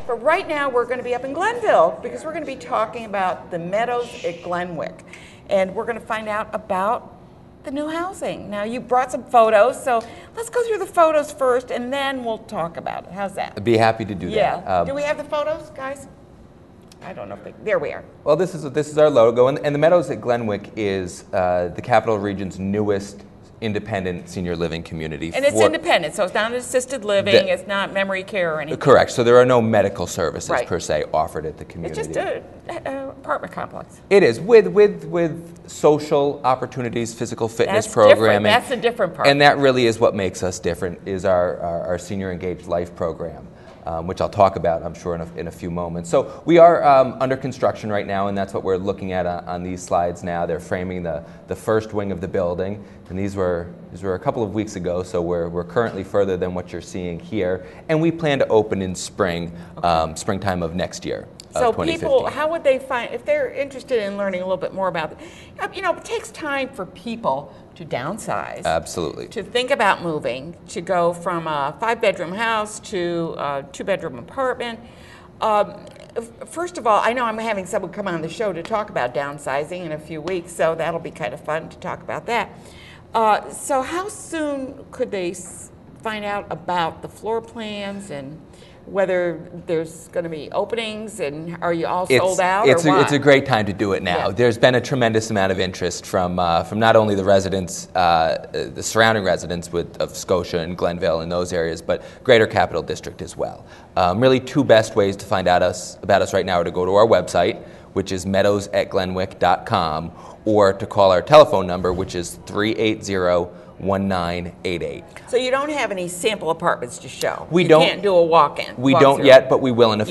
But right now we're going to be up in Glenville because we're going to be talking about the Meadows at Glenwyck. And we're going to find out about the new housing. Now, you brought some photos, so let's go through the photos first, and then we'll talk about it. How's that? I'd be happy to do that. Yeah. Do we have the photos, guys? I don't know if there we are. Well, this is our logo, and the Meadows at Glenwyck is the Capital Region's newest independent senior living community. And it's independent, so it's not assisted living, it's not memory care or anything. Correct. So there are no medical services per se offered at the community. It's just an apartment complex. It is, with social opportunities, physical fitness programming. That's the different part. And that really is what makes us different, is our Senior Engaged Life program. Which I'll talk about, I'm sure, in a few moments. So we are under construction right now, and that's what we're looking at on these slides now. They're framing the first wing of the building, and these were a couple of weeks ago, so we're currently further than what you're seeing here. And we plan to open in springtime of next year. So people, how would they find, if they're interested in learning a little bit more about it? You know, it takes time for people to downsize. Absolutely. To think about moving, to go from a 5-bedroom house to a 2-bedroom apartment. First of all, I know I'm having someone come on the show to talk about downsizing in a few weeks, so that'll be kind of fun to talk about that. So how soon could they find out about the floor plans and whether there's going to be openings, and are you all sold out? It's a great time to do it now. Yeah. There's been a tremendous amount of interest from not only the residents, the surrounding residents of Scotia and Glenville and those areas, but Greater Capital District as well. Really, two best ways to find out about us right now are to go to our website, which is meadowsatglenwyck.com, or to call our telephone number, which is 380-1988. So you don't have any sample apartments to show. You can't do a walk-in. We don't yet, but we will in a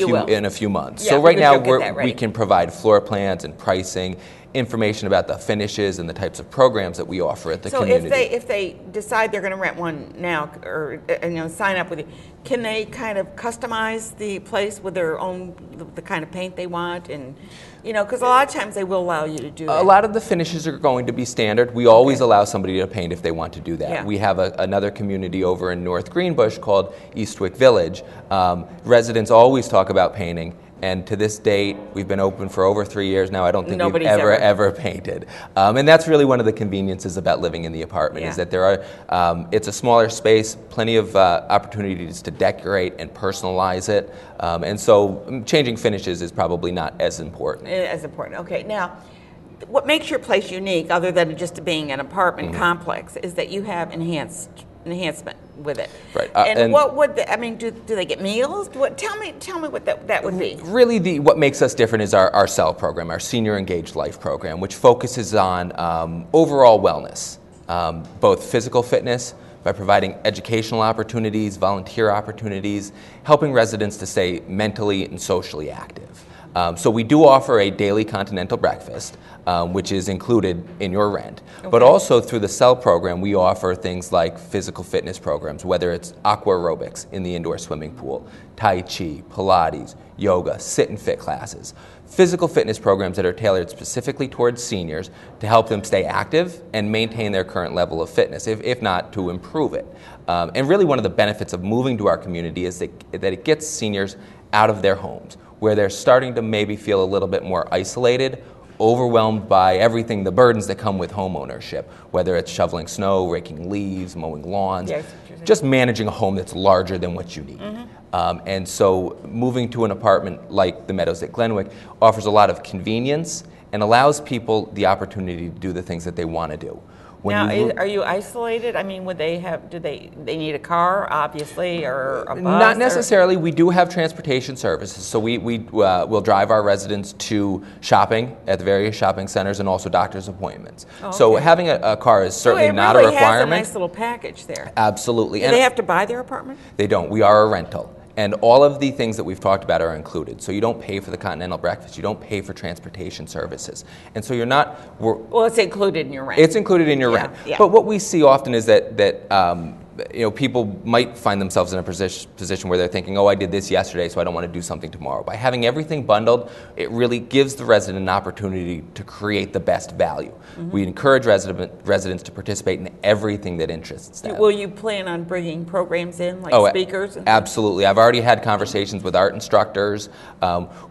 few months. Yeah, so right now we can provide floor plans and pricing, information about the finishes and the types of programs that we offer at the community. So if they decide they're going to rent one now, or sign up with you, can they kind of customize the place with their own, the kind of paint they want, and because a lot of times they will allow you to do that. A lot of the finishes are going to be standard. We always allow somebody to paint if they want to do that. Yeah. We have another community over in North Greenbush called Eastwick Village. Residents always talk about painting. And to this date, we've been open for over 3 years now. I don't think we've ever painted. And that's really one of the conveniences about living in the apartment, is that there are, it's a smaller space, plenty of opportunities to decorate and personalize it. And so changing finishes is probably not as important. Okay. Now, what makes your place unique, other than just being an apartment complex, is that you have enhancement with it. Right. And what would do they get meals? Tell me what that would be. Really, what makes us different is our SEL program, our Senior Engaged Life program, which focuses on overall wellness, both physical fitness, by providing educational opportunities, volunteer opportunities, helping residents to stay mentally and socially active. So we do offer a daily continental breakfast, which is included in your rent. Okay. But also through the SEL program, we offer things like physical fitness programs, whether it's aqua aerobics in the indoor swimming pool, Tai Chi, Pilates, yoga, sit and fit classes. Physical fitness programs that are tailored specifically towards seniors to help them stay active and maintain their current level of fitness, if not to improve it. And really one of the benefits of moving to our community is that it gets seniors out of their homes, where they're starting to maybe feel a little bit more isolated, overwhelmed by everything, the burdens that come with home ownership, whether it's shoveling snow, raking leaves, mowing lawns, just managing a home that's larger than what you need. And so moving to an apartment like the Meadows at Glenwyck offers a lot of convenience and allows people the opportunity to do the things that they want to do. Are you isolated? Would they have? Do they need a car, obviously, or a bus? Not necessarily. We do have transportation services, so we'll drive our residents to shopping at the various shopping centers and also doctor's appointments. Oh, okay. So having a car is certainly not a requirement. It really has a nice little package there. Absolutely. Do they have to buy their apartment? They don't. We are a rental. And all of the things that we've talked about are included. So you don't pay for the continental breakfast. You don't pay for transportation services. And so you're not... Well, it's included in your rent. It's included in your rent. Yeah. But what we see often is that people might find themselves in a position where they're thinking, oh, I did this yesterday, so I don't want to do something tomorrow. By having everything bundled, it really gives the resident an opportunity to create the best value. Mm-hmm. We encourage residents to participate in everything that interests them. Will you plan on bringing programs in, like speakers? And absolutely. I've already had conversations with art instructors.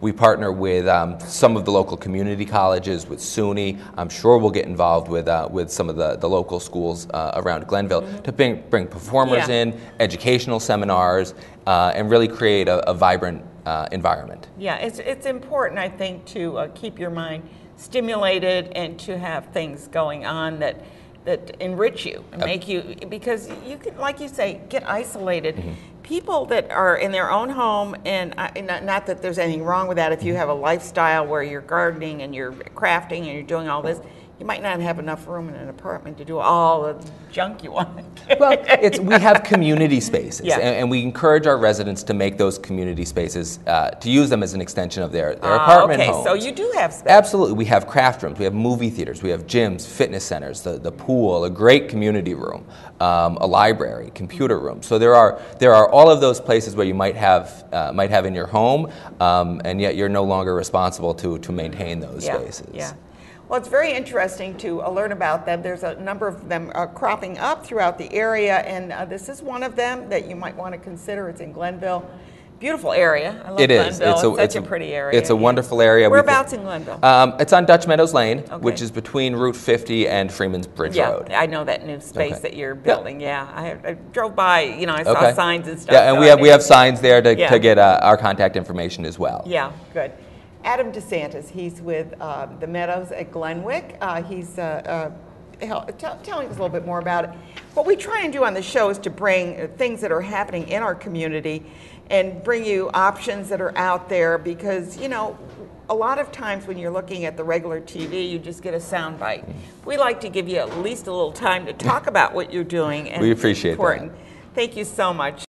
We partner with some of the local community colleges, with SUNY. I'm sure we'll get involved with some of the local schools around Glenville to bring performers in, educational seminars, and really create a vibrant environment. Yeah, it's important, I think, to keep your mind stimulated and to have things going on that enrich you and make you, because you can, like you say, get isolated. Mm-hmm. People that are in their own home, and not that there's anything wrong with that, if you have a lifestyle where you're gardening and you're crafting and you're doing all this, you might not have enough room in an apartment to do all the junk you want. Well, we have community spaces, and we encourage our residents to make those community spaces, to use them as an extension of their apartment homes. So you do have space. Absolutely. We have craft rooms, we have movie theaters, we have gyms, fitness centers, the pool, a great community room, a library, computer room. So there are all of those places where you might have in your home, and yet you're no longer responsible to maintain those spaces. Yeah. Well, it's very interesting to learn about them. There's a number of them cropping up throughout the area, and this is one of them that you might want to consider. It's in Glenville. Beautiful area. I love Glenville. It's such a pretty area. It's a wonderful area. Whereabouts in Glenville? It's on Dutch Meadows Lane, which is between Route 50 and Freeman's Bridge Road. Yeah, I know that new space that you're building. Yeah, I drove by. I saw signs and stuff. Yeah, and we have signs there to get our contact information as well. Yeah, good. Adam DeSantis, he's with the Meadows at Glenwyck. He's telling us a little bit more about it. What we try and do on the show is to bring things that are happening in our community and bring you options that are out there, because, a lot of times when you're looking at the regular TV, you just get a sound bite. We like to give you at least a little time to talk about what you're doing. And we appreciate that. Thank you so much.